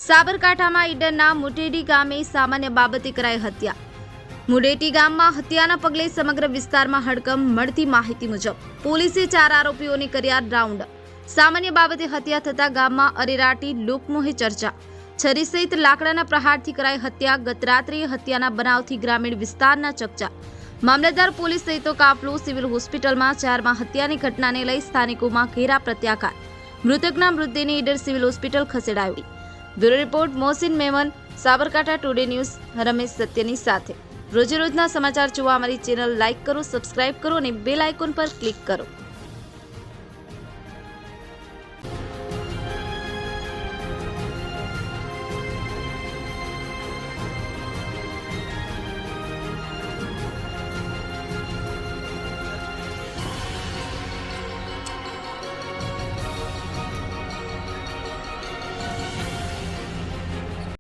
સાબરકાંઠામાં ઈડરના મુટેડી ગામે સામાન્ય બાબતે કરાઈ હત્યા। મુટેડી ગામમાં હત્યાના પગલે સમગ્ર વિસ્તારમાં હડકંપ। મળતી માહિતી મુજબ પોલીસે 4 આરોપીઓને કર્યા રાઉન્ડ। સામાન્ય બાબતે હત્યા થતા ગામમાં અરેરાટી લોકમોહે ચર્ચા। છરી સહિત લાકડાના પ્રહારથી કરાઈ હત્યા। ગત રાત્રે હત્યાના બનાવથી ગ્રામીણ વિસ્તારના ચકચાર। મામલતદાર પોલીસ સહિતનો કાફલો સિવિલ હોસ્પિટલમાં 4માં હત્યાની ઘટનાને લઈ સ્થાનિકોમાં ઘેરા પ્રત્યાઘાત। મૃતકના મૃતદેહને ઈડર સિવિલ હોસ્પિટલ ખસેડાયો। Bureau report Mohsin Memon, Sabarkantha today news, Ramesh સત્યની સાથે। રોજેરોજના સમાચાર જોવા અમારી ચેનલ લાઇક કરો, સબસ્ક્રાઇબ કરો અને બેલ આઇકોન પર ક્લિક કરો।